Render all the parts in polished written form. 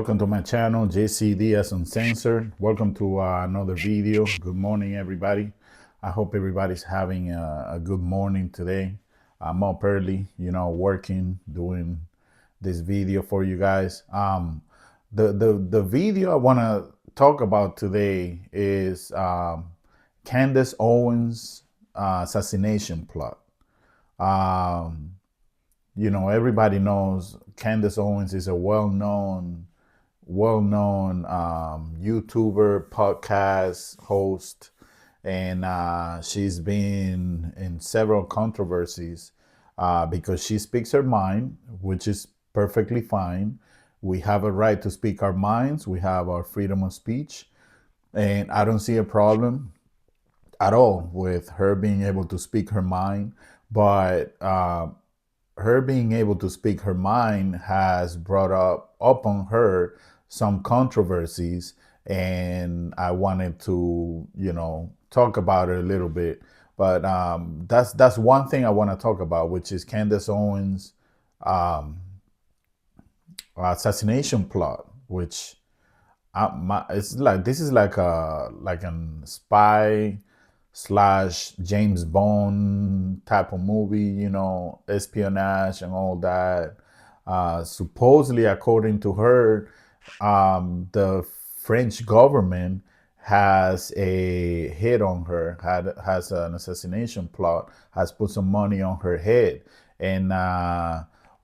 Welcome to my channel, JCD as Uncensored. Welcome to another video. Good morning, everybody. I hope everybody's having a good morning today. I'm up early, working, doing this video for you guys. The video I want to talk about today is Candace Owens assassination plot. Everybody knows Candace Owens is a well-known YouTuber, podcast host, and she's been in several controversies because she speaks her mind, which is perfectly fine. We have a right to speak our minds. We have our freedom of speech, and I don't see a problem at all with her being able to speak her mind, but her being able to speak her mind has brought up upon her some controversies, and I wanted to, talk about it a little bit. But that's one thing I want to talk about, which is Candace Owens' assassination plot, which it's like this is like a spy / James Bond type of movie, espionage and all that. Supposedly, according to her, the French government has a hit on her, has an assassination plot, has put some money on her head. And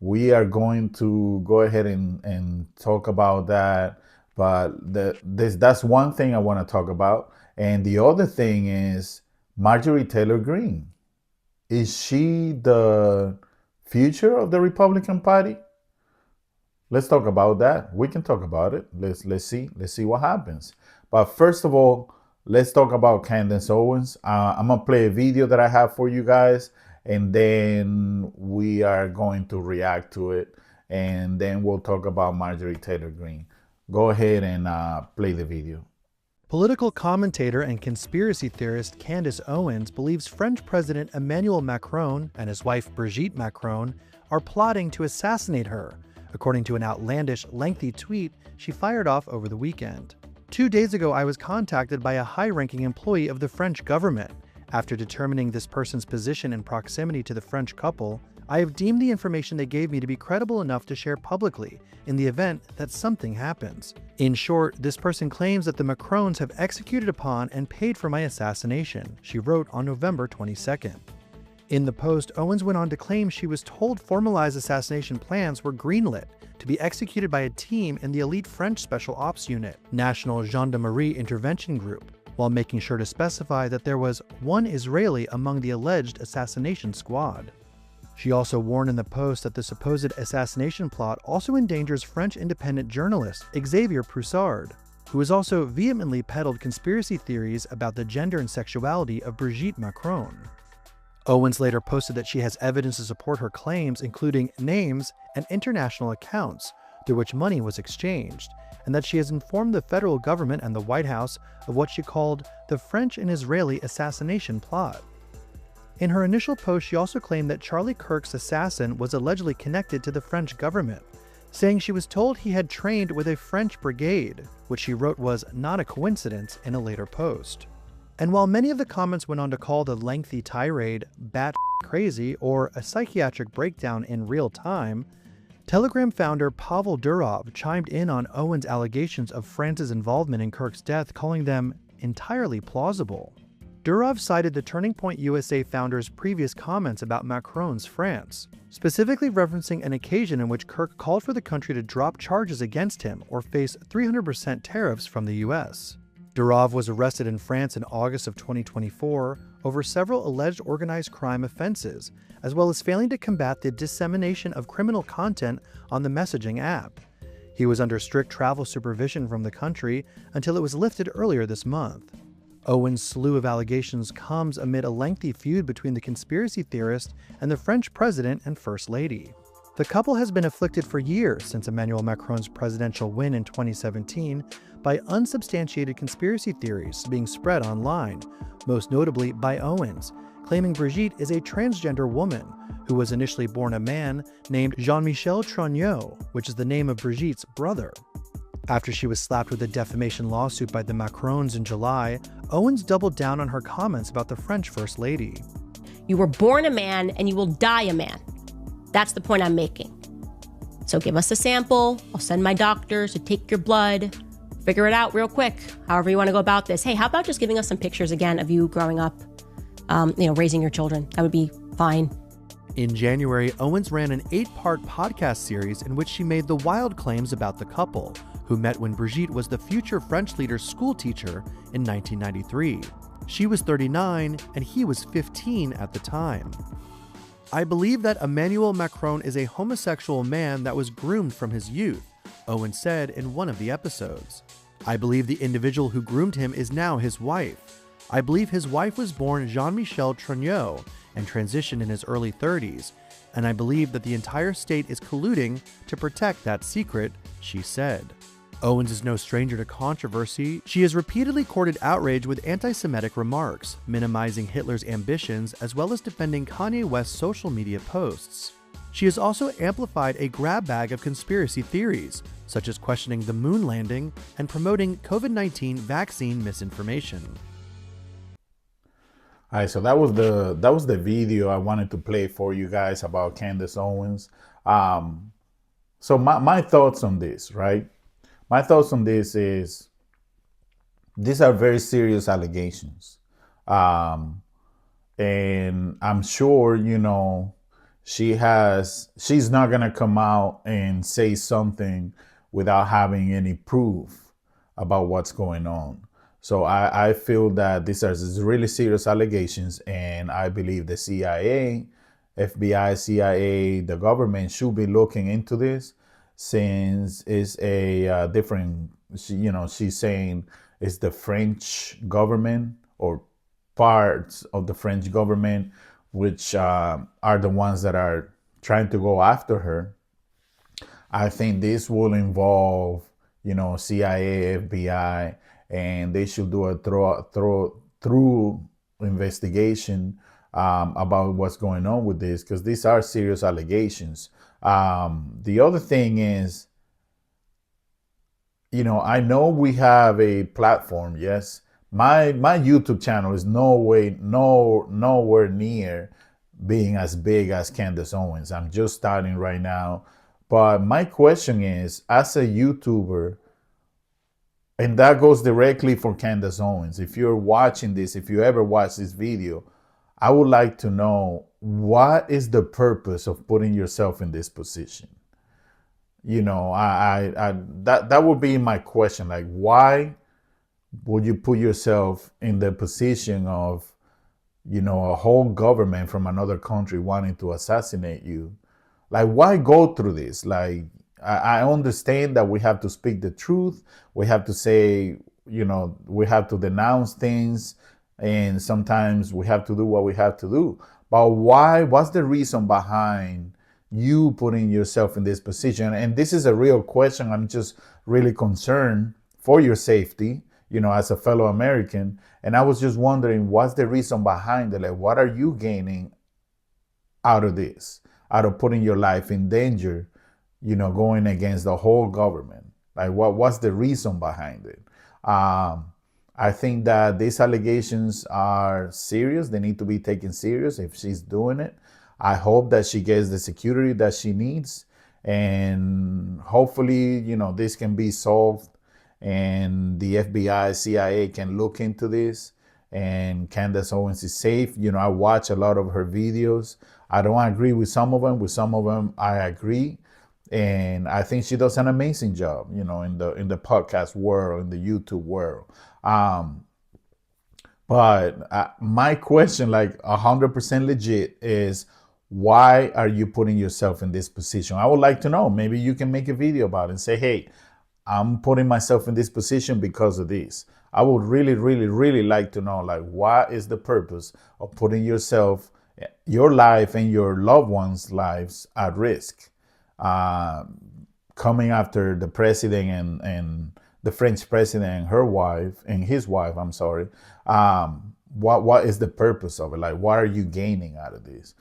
we are going to go ahead and talk about that. But that's one thing I want to talk about. And the other thing is Marjorie Taylor Greene. Is she the future of the Republican Party? Let's talk about that. We can talk about it. Let's see what happens. But first of all, let's talk about Candace Owens. I'm gonna play a video that I have for you guys, and then we are going to react to it, and then we'll talk about Marjorie Taylor Greene. Go ahead and play the video. Political commentator and conspiracy theorist Candace Owens believes French President Emmanuel Macron and his wife Brigitte Macron are plotting to assassinate her, according to an outlandish, lengthy tweet she fired off over the weekend. 2 days ago, I was contacted by a high-ranking employee of the French government. After determining this person's position and proximity to the French couple, I have deemed the information they gave me to be credible enough to share publicly in the event that something happens. In short, this person claims that the Macrons have executed upon and paid for my assassination, she wrote on November 22nd. In the post, Owens went on to claim she was told formalized assassination plans were greenlit to be executed by a team in the elite French Special Ops Unit, National Gendarmerie Intervention Group, while making sure to specify that there was one Israeli among the alleged assassination squad. She also warned in the post that the supposed assassination plot also endangers French independent journalist Xavier Poussard, who has also vehemently peddled conspiracy theories about the gender and sexuality of Brigitte Macron. Owens later posted that she has evidence to support her claims, including names and international accounts through which money was exchanged, and that she has informed the federal government and the White House of what she called the French and Israeli assassination plot. In her initial post, she also claimed that Charlie Kirk's assassin was allegedly connected to the French government, saying she was told he had trained with a French brigade, which she wrote was not a coincidence in a later post. And while many of the comments went on to call the lengthy tirade bat crazy or a psychiatric breakdown in real time, Telegram founder Pavel Durov chimed in on Owens' allegations of France's involvement in Kirk's death, calling them entirely plausible. Durov cited the Turning Point USA founder's previous comments about Macron's France, specifically referencing an occasion in which Kirk called for the country to drop charges against him or face 300% tariffs from the US. Durov was arrested in France in August of 2024 over several alleged organized crime offenses, as well as failing to combat the dissemination of criminal content on the messaging app. He was under strict travel supervision from the country until it was lifted earlier this month. Owens' slew of allegations comes amid a lengthy feud between the conspiracy theorist and the French president and first lady. The couple has been afflicted for years since Emmanuel Macron's presidential win in 2017 by unsubstantiated conspiracy theories being spread online, most notably by Owens, claiming Brigitte is a transgender woman who was initially born a man named Jean-Michel Trogneux, which is the name of Brigitte's brother. After she was slapped with a defamation lawsuit by the Macrons in July, Owens doubled down on her comments about the French First Lady. You were born a man and you will die a man. That's the point I'm making. So give us a sample. I'll send my doctors to take your blood. Figure it out real quick, however you want to go about this. Hey, how about just giving us some pictures again of you growing up, raising your children? That would be fine. In January, Owens ran an 8-part podcast series in which she made the wild claims about the couple, who met when Brigitte was the future French leader's school teacher in 1993. She was 39 and he was 15 at the time. I believe that Emmanuel Macron is a homosexual man that was groomed from his youth, Owens said in one of the episodes. I believe the individual who groomed him is now his wife. I believe his wife was born Jean-Michel Trogneux and transitioned in his early 30s, and I believe that the entire state is colluding to protect that secret, she said. Owens is no stranger to controversy. She has repeatedly courted outrage with anti-Semitic remarks, minimizing Hitler's ambitions, as well as defending Kanye West's social media posts. She has also amplified a grab bag of conspiracy theories, such as questioning the moon landing and promoting COVID-19 vaccine misinformation. All right, so that was the video I wanted to play for you guys about Candace Owens. So my thoughts on this, right? My thoughts on this is these are very serious allegations. And I'm sure, she's not going to come out and say something without having any proof about what's going on. So I feel that these are really serious allegations, and I believe the CIA, FBI, CIA, the government should be looking into this, since it's a different, she's saying it's the French government or parts of the French government which are the ones that are trying to go after her. I think this will involve, CIA, FBI, and they should do a through investigation about what's going on with this, because these are serious allegations. The other thing is, I know we have a platform. Yes, my YouTube channel is nowhere near being as big as Candace Owens. I'm just starting right now. But my question is, as a YouTuber, and that goes directly for Candace Owens, if you're watching this, if you ever watch this video, I would like to know, what is the purpose of putting yourself in this position? That would be my question. Like, why would you put yourself in the position of, a whole government from another country wanting to assassinate you? Like, why go through this? Like, I understand that we have to speak the truth. We have to say, we have to denounce things, and sometimes we have to do what we have to do. But why? What's the reason behind you putting yourself in this position? And this is a real question. I'm just really concerned for your safety, as a fellow American. And I was just wondering, what's the reason behind it? Like, what are you gaining out of this, out of putting your life in danger, going against the whole government? Like, what's the reason behind it? I think that these allegations are serious. They need to be taken serious if she's doing it. I hope that she gets the security that she needs. And hopefully, this can be solved, and the FBI, CIA can look into this, and Candace Owens is safe. I watch a lot of her videos. I don't agree with some of them. With some of them, I agree. And I think she does an amazing job, in the podcast world, in the YouTube world. But my question, like 100% legit, is, why are you putting yourself in this position? I would like to know. Maybe you can make a video about it and say, hey, I'm putting myself in this position because of this. I would really, really, really like to know, like, what is the purpose of putting yourself, your life, and your loved ones' lives at risk? Coming after the president and the French president and her wife, and his wife, I'm sorry. what is the purpose of it? Like, what are you gaining out of this?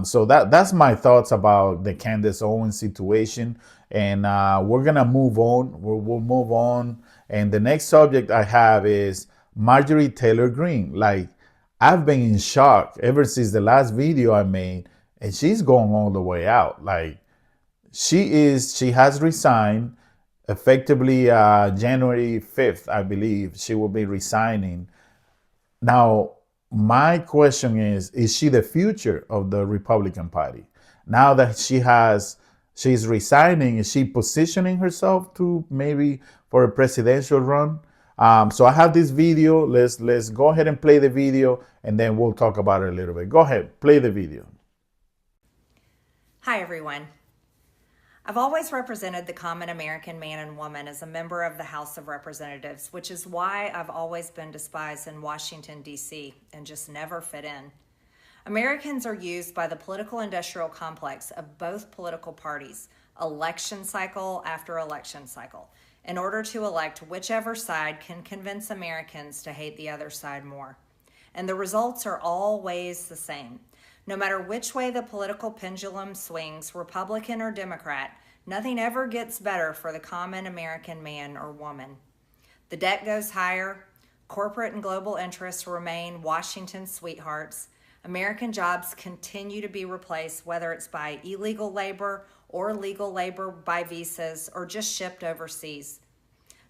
So that's my thoughts about the Candace Owens situation, and we're gonna move on. We'll move on, and the next subject I have is Marjorie Taylor Greene. Like, I've been in shock ever since the last video I made, and she's going all the way out. Like, she has resigned effectively January 5th, I believe. She will be resigning now. My question is she the future of the Republican Party? Now that she's resigning, is she positioning herself to maybe for a presidential run? So I have this video. Let's go ahead and play the video, and then we'll talk about it a little bit. Go ahead, play the video. Hi, everyone. I've always represented the common American man and woman as a member of the House of Representatives, which is why I've always been despised in Washington, D.C., and just never fit in. Americans are used by the political industrial complex of both political parties, election cycle after election cycle, in order to elect whichever side can convince Americans to hate the other side more. And the results are always the same. No matter which way the political pendulum swings, Republican or Democrat, nothing ever gets better for the common American man or woman. The debt goes higher, corporate and global interests remain Washington's sweethearts, American jobs continue to be replaced, whether it's by illegal labor or legal labor by visas or just shipped overseas.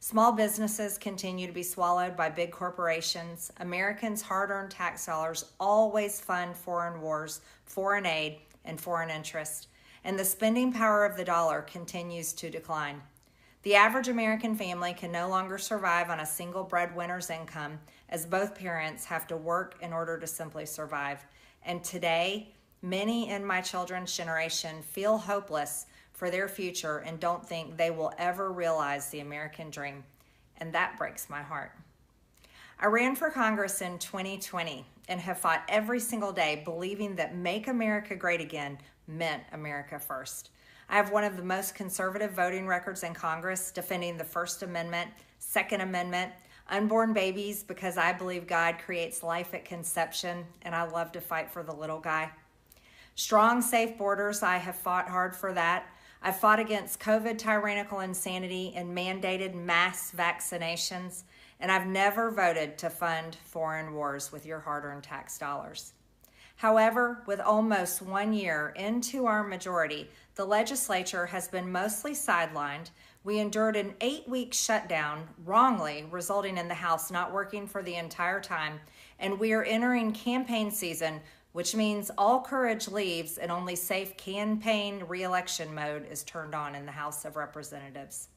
Small businesses continue to be swallowed by big corporations. Americans' hard-earned tax dollars always fund foreign wars, foreign aid, and foreign interest. And the spending power of the dollar continues to decline. The average American family can no longer survive on a single breadwinner's income, as both parents have to work in order to simply survive. And today, many in my children's generation feel hopeless for their future and don't think they will ever realize the American dream. And that breaks my heart. I ran for Congress in 2020 and have fought every single day believing that Make America Great Again meant America first. I have one of the most conservative voting records in Congress, defending the First Amendment, Second Amendment, unborn babies because I believe God creates life at conception, and I love to fight for the little guy. Strong, safe borders, I have fought hard for that. I've fought against COVID tyrannical insanity and mandated mass vaccinations, and I've never voted to fund foreign wars with your hard-earned tax dollars. However, with almost 1 year into our majority, the legislature has been mostly sidelined. We endured an 8-week shutdown, wrongly, resulting in the House not working for the entire time, and we are entering campaign season, which means all courage leaves and only safe campaign re-election mode is turned on in the House of Representatives.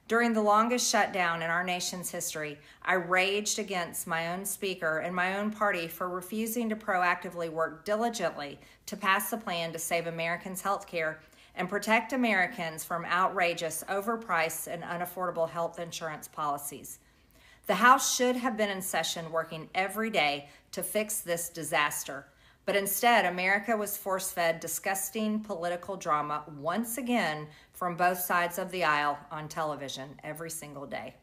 During the longest shutdown in our nation's history, I raged against my own speaker and my own party for refusing to proactively work diligently to pass a plan to save Americans' health care and protect Americans from outrageous, overpriced, and unaffordable health insurance policies. The House should have been in session working every day to fix this disaster. But instead, America was force-fed disgusting political drama once again from both sides of the aisle on television every single day.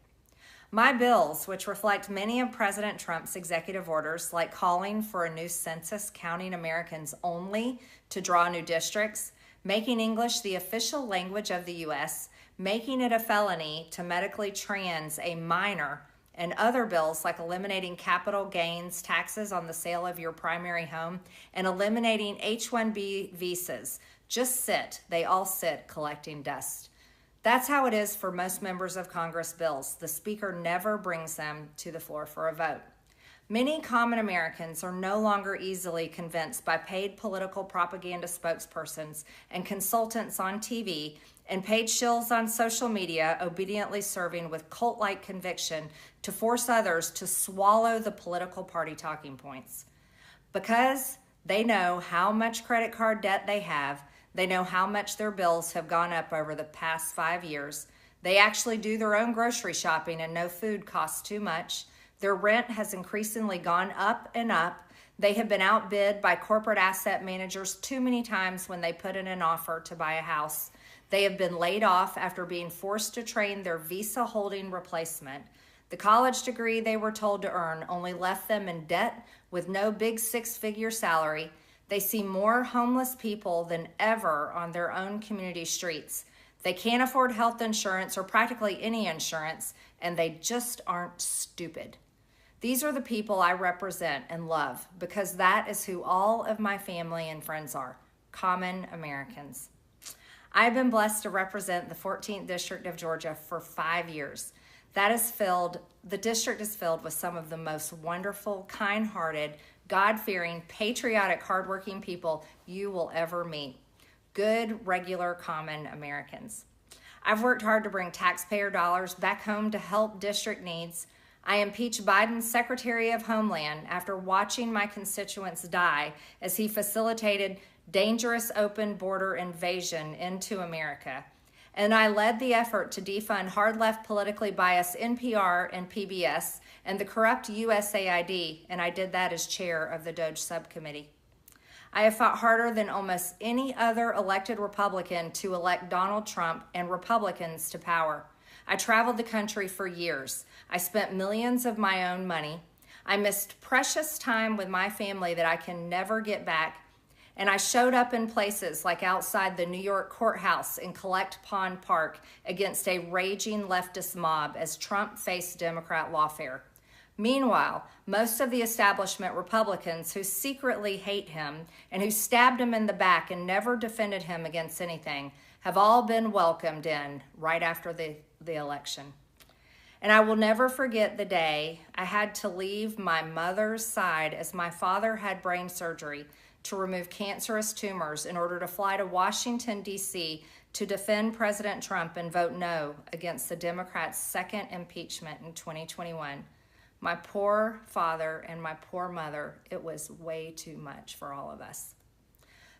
My bills, which reflect many of President Trump's executive orders, like calling for a new census counting Americans only to draw new districts, making English the official language of the U.S., making it a felony to medically trans a minor, and other bills like eliminating capital gains taxes on the sale of your primary home and eliminating H-1B visas, just sit. They all sit collecting dust. That's how it is for most members of Congress bills. The Speaker never brings them to the floor for a vote. Many common Americans are no longer easily convinced by paid political propaganda spokespersons and consultants on TV and paid shills on social media obediently serving with cult-like conviction to force others to swallow the political party talking points. Because they know how much credit card debt they have, they know how much their bills have gone up over the past 5 years, they actually do their own grocery shopping and know food costs too much, their rent has increasingly gone up and up, they have been outbid by corporate asset managers too many times when they put in an offer to buy a house, they have been laid off after being forced to train their visa holding replacement. The college degree they were told to earn only left them in debt with no big six-figure salary. They see more homeless people than ever on their own community streets. They can't afford health insurance or practically any insurance, and they just aren't stupid. These are the people I represent and love because that is who all of my family and friends are, common Americans. I've been blessed to represent the 14th District of Georgia for 5 years. The district is filled with some of the most wonderful, kind-hearted, God-fearing, patriotic, hardworking people you will ever meet. Good, regular, common Americans. I've worked hard to bring taxpayer dollars back home to help district needs. I impeached Biden's Secretary of Homeland after watching my constituents die as he facilitated dangerous open border invasion into America. And I led the effort to defund hard-left politically biased NPR and PBS and the corrupt USAID, and I did that as chair of the DOJ subcommittee. I have fought harder than almost any other elected Republican to elect Donald Trump and Republicans to power. I traveled the country for years. I spent millions of my own money. I missed precious time with my family that I can never get back. And I showed up in places like outside the New York courthouse in Collect Pond Park against a raging leftist mob as Trump faced Democrat lawfare. Meanwhile, most of the establishment Republicans who secretly hate him and who stabbed him in the back and never defended him against anything have all been welcomed in right after the election. And I will never forget the day I had to leave my mother's side as my father had brain surgery to remove cancerous tumors in order to fly to Washington, D.C. to defend President Trump and vote no against the Democrats' second impeachment in 2021. My poor father and my poor mother, it was way too much for all of us.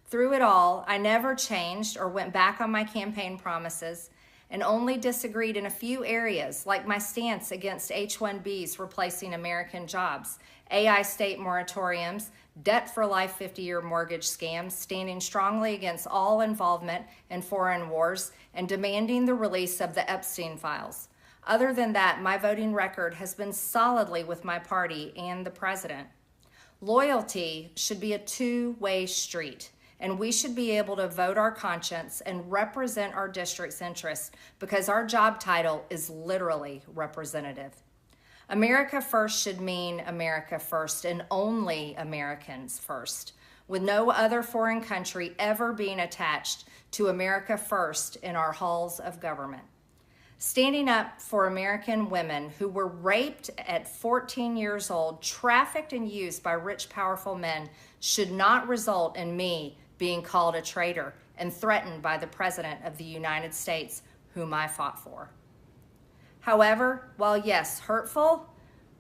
Through it all, I never changed or went back on my campaign promises and only disagreed in a few areas, like my stance against H-1Bs replacing American jobs, AI state moratoriums, debt for life 50-year mortgage scams, standing strongly against all involvement in foreign wars, and demanding the release of the Epstein files. Other than that, my voting record has been solidly with my party and the president. Loyalty should be a two-way street, and we should be able to vote our conscience and represent our district's interests because our job title is literally representative. America first should mean America first and only Americans first, with no other foreign country ever being attached to America first in our halls of government. Standing up for American women who were raped at 14 years old, trafficked and used by rich, powerful men should not result in me being called a traitor and threatened by the President of the United States, whom I fought for. However, while yes, hurtful,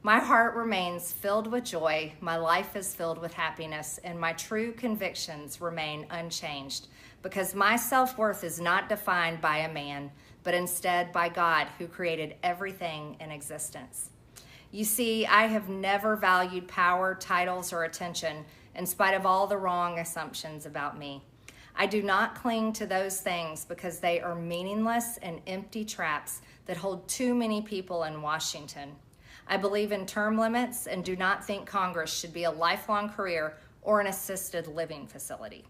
my heart remains filled with joy, my life is filled with happiness, and my true convictions remain unchanged because my self-worth is not defined by a man, but instead by God who created everything in existence. You see, I have never valued power, titles, or attention in spite of all the wrong assumptions about me. I do not cling to those things because they are meaningless and empty traps that hold too many people in Washington. I believe in term limits and do not think Congress should be a lifelong career or an assisted living facility.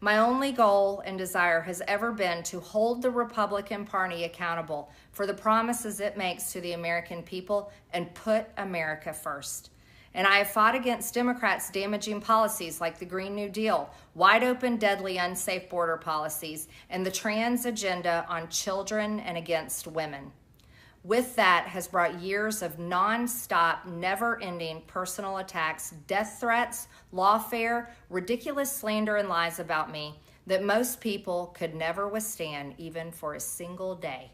My only goal and desire has ever been to hold the Republican Party accountable for the promises it makes to the American people and put America first. And I have fought against Democrats' damaging policies like the Green New Deal, wide open, deadly, unsafe border policies, and the trans agenda on children and against women. With that has brought years of non-stop, never-ending personal attacks, death threats, lawfare, ridiculous slander and lies about me that most people could never withstand even for a single day.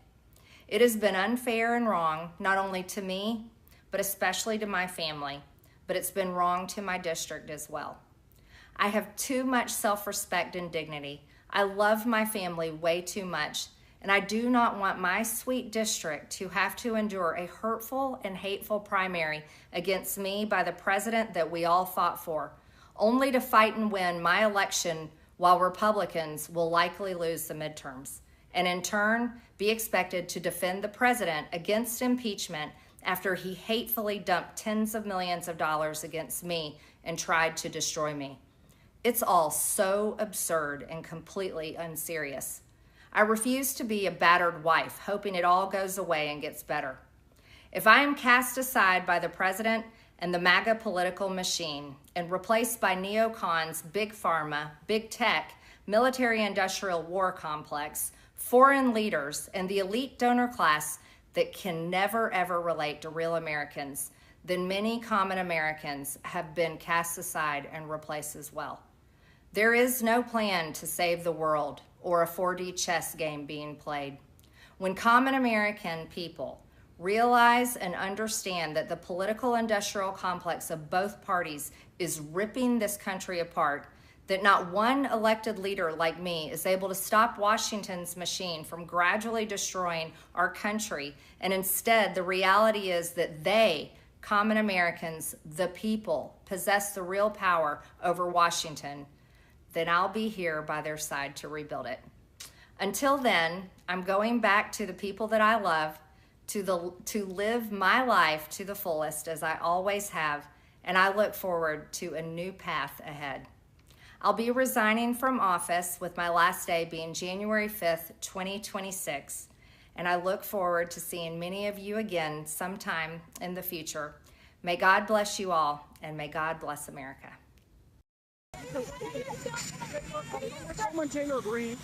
It has been unfair and wrong, not only to me, but especially to my family. But it's been wrong to my district as well. I have too much self-respect and dignity. I love my family way too much, and I do not want my sweet district to have to endure a hurtful and hateful primary against me by the president that we all fought for, only to fight and win my election while Republicans will likely lose the midterms, and in turn be expected to defend the president against impeachment after he hatefully dumped tens of millions of dollars against me and tried to destroy me. It's all so absurd and completely unserious. I refuse to be a battered wife, hoping it all goes away and gets better. If I am cast aside by the president and the MAGA political machine and replaced by neocons, big pharma, big tech, military-industrial war complex, foreign leaders, and the elite donor class that can never ever relate to real Americans, then many common Americans have been cast aside and replaced as well. There is no plan to save the world or a 4D chess game being played. When common American people realize and understand that the political industrial complex of both parties is ripping this country apart, that not one elected leader like me is able to stop Washington's machine from gradually destroying our country, and instead the reality is that they, common Americans, the people, possess the real power over Washington, then I'll be here by their side to rebuild it. Until then, I'm going back to the people that I love, to live my life to the fullest as I always have, and I look forward to a new path ahead. I'll be resigning from office with my last day being January 5th, 2026, and I look forward to seeing many of you again sometime in the future. May God bless you all, and may God bless America. Congresswoman Taylor Greene,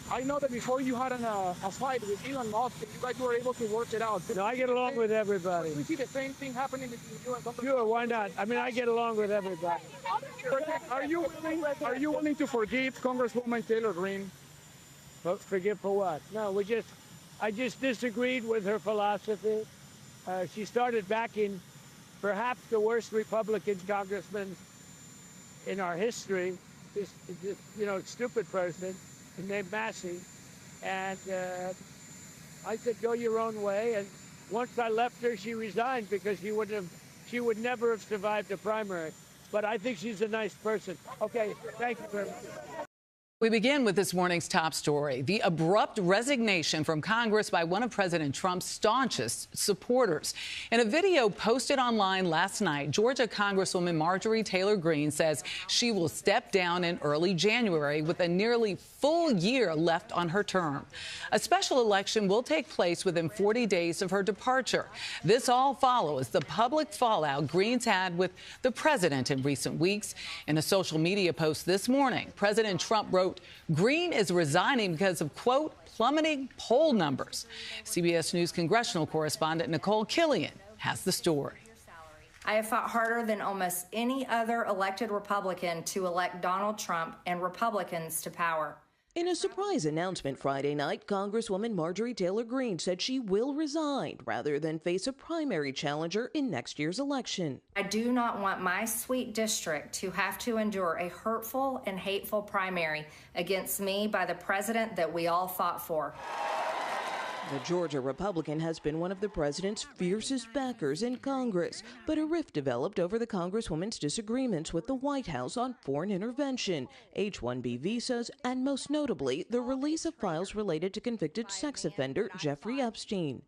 I know that before you had a fight with Elon Musk, you guys were able to work it out. No, I get along with everybody. We see the same thing happening between you and Congresswoman. Sure, why not? I mean, I get along with everybody. Are you willing to forgive Congresswoman Taylor Greene? But forgive for what? No, I just disagreed with her philosophy. She started backing perhaps the worst Republican congressman in our history, this stupid person named Massey. And I said, go your own way. And once I left her, she resigned because she would never have survived a primary. But I think she's a nice person. Okay, thank you very much. We begin with this morning's top story, the abrupt resignation from Congress by one of President Trump's staunchest supporters. In a video posted online last night, Georgia Congresswoman Marjorie Taylor Greene says she will step down in early January with a nearly full year left on her term. A special election will take place within 40 days of her departure. This all follows the public fallout Greene's had with the president in recent weeks. In a social media post this morning, President Trump wrote, Greene is resigning because of, quote, plummeting poll numbers. CBS News congressional correspondent Nicole Killian has the story. I have fought harder than almost any other elected Republican to elect Donald Trump and Republicans to power. In a surprise announcement Friday night, Congresswoman Marjorie Taylor Greene said she will resign rather than face a primary challenger in next year's election. I do not want my sweet district to have to endure a hurtful and hateful primary against me by the president that we all fought for. The Georgia Republican has been one of the president's fiercest backers in Congress, but a rift developed over the Congresswoman's disagreements with the White House on foreign intervention, H-1B visas, and most notably, the release of files related to convicted sex offender Jeffrey Epstein.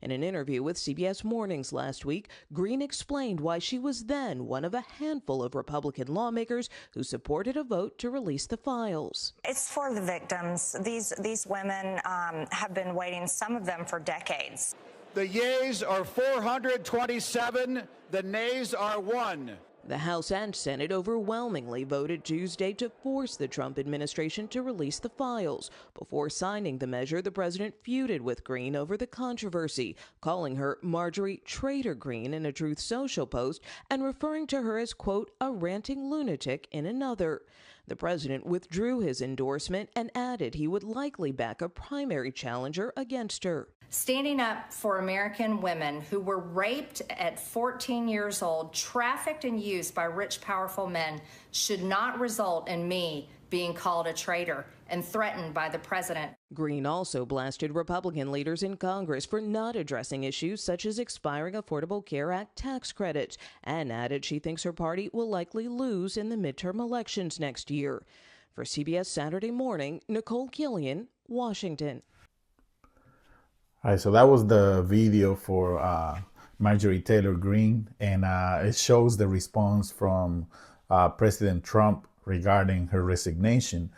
In an interview with CBS Mornings last week, Greene explained why she was then one of a handful of Republican lawmakers who supported a vote to release the files. It's for the victims. These women have been waiting, some of them for decades. The yeas are 427, the nays are 1. The House and Senate overwhelmingly voted Tuesday to force the Trump administration to release the files. Before signing the measure, the president feuded with Greene over the controversy, calling her Marjorie Traitor Greene in a Truth Social post and referring to her as, quote, a ranting lunatic in another. The president withdrew his endorsement and added he would likely back a primary challenger against her. Standing up for American women who were raped at 14 years old, trafficked and used by rich, powerful men should not result in me being called a traitor and threatened by the president. Greene also blasted Republican leaders in Congress for not addressing issues such as expiring Affordable Care Act tax credits, and added she thinks her party will likely lose in the midterm elections next year. For CBS Saturday Morning, Nicole Killian, Washington. All right, so that was the video for Marjorie Taylor Greene, and it shows the response from President Trump regarding her resignation.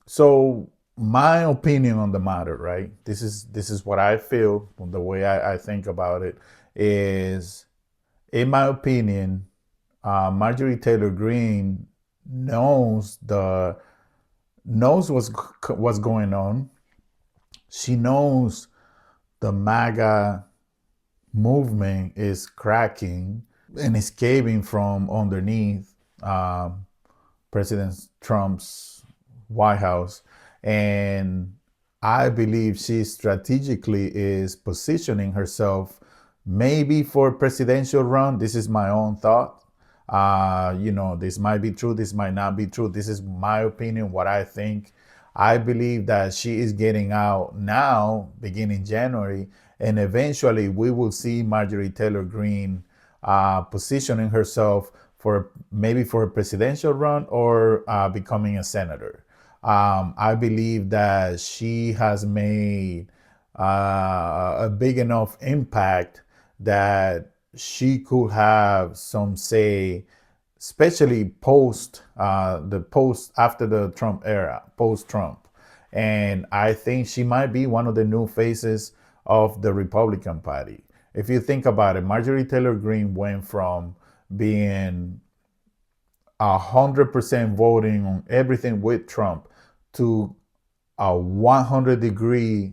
So my opinion on the matter, right? This is what I feel, the way I think about it is, in my opinion, Marjorie Taylor Greene knows what's going on. She knows the MAGA movement is cracking and escaping from underneath President Trump's White House. And I believe she strategically is positioning herself maybe for a presidential run. This is my own thought. This might be true, this might not be true. This is my opinion, what I think. I believe that she is getting out now, beginning January, and eventually we will see Marjorie Taylor Greene positioning herself for maybe for a presidential run or becoming a senator. I believe that she has made a big enough impact that she could have some say, especially post after the Trump era, post Trump. And I think she might be one of the new faces of the Republican Party. If you think about it, Marjorie Taylor Greene went from being 100% voting on everything with Trump to a 100-degree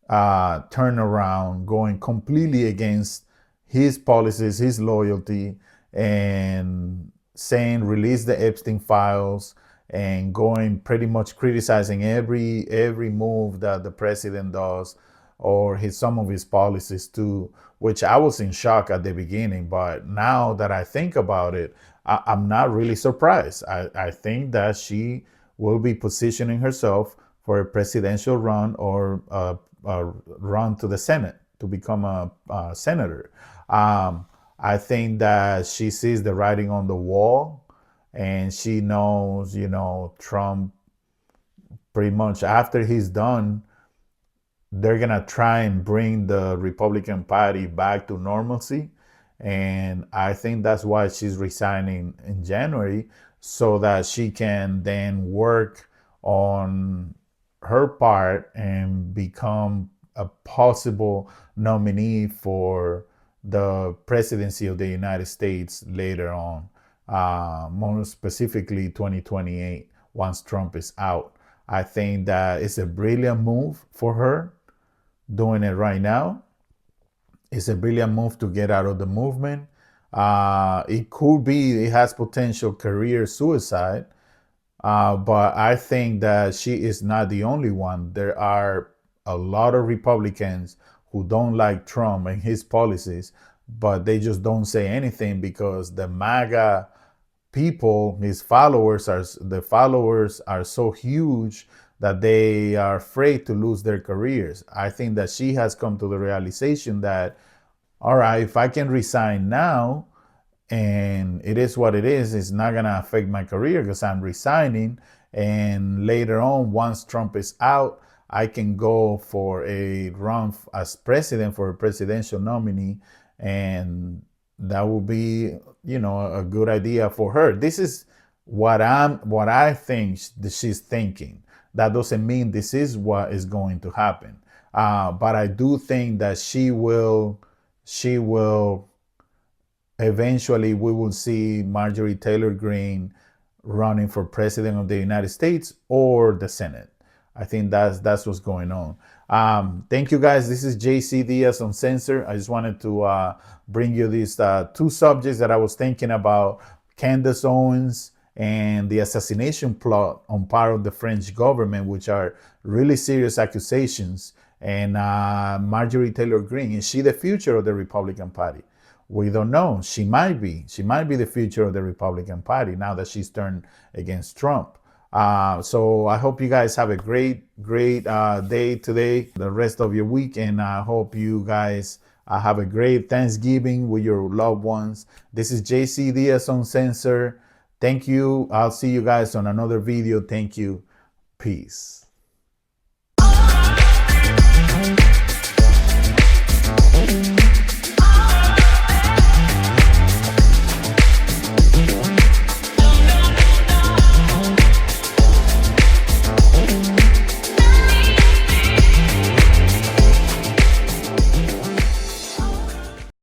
turnaround, going completely against his policies, his loyalty, and saying release the Epstein files, and going pretty much criticizing every move that the president does, or some of his policies too, which I was in shock at the beginning. But now that I think about it, I'm not really surprised. I think that she will be positioning herself for a presidential run or a run to the Senate to become a senator. I think that she sees the writing on the wall, and she knows, Trump, pretty much after he's done, they're going to try and bring the Republican Party back to normalcy. And I think that's why she's resigning in January, so that she can then work on her part and become a possible nominee for the presidency of the United States later on, more specifically 2028, once Trump is out. I think that it's a brilliant move for her doing it right now. It's a brilliant move to get out of the movement. It has potential career suicide, but I think that she is not the only one. There are a lot of Republicans who don't like Trump and his policies, but they just don't say anything because the MAGA people, the followers are so huge that they are afraid to lose their careers. I think that she has come to the realization that, all right, if I can resign now, and it is what it is, it's not going to affect my career because I'm resigning. And later on, once Trump is out, I can go for a run as president, for a presidential nominee. And that will be, a good idea for her. This is what I think that she's thinking. That doesn't mean this is what is going to happen. But I do think that she will eventually, we will see Marjorie Taylor Greene running for president of the United States or the Senate. I think that's what's going on. Thank you, guys. This is JC Diaz Uncensored. I just wanted to bring you these two subjects that I was thinking about: Candace Owens and the assassination plot on part of the French government, which are really serious accusations. And Marjorie Taylor Greene, is she the future of the Republican Party? We don't know. She might be. She might be the future of the Republican Party now that she's turned against Trump. So I hope you guys have a great day today, the rest of your week, and I hope you guys have a great Thanksgiving with your loved ones. This is JC Diaz Uncensored. Thank you. I'll see you guys on another video. Thank you. Peace.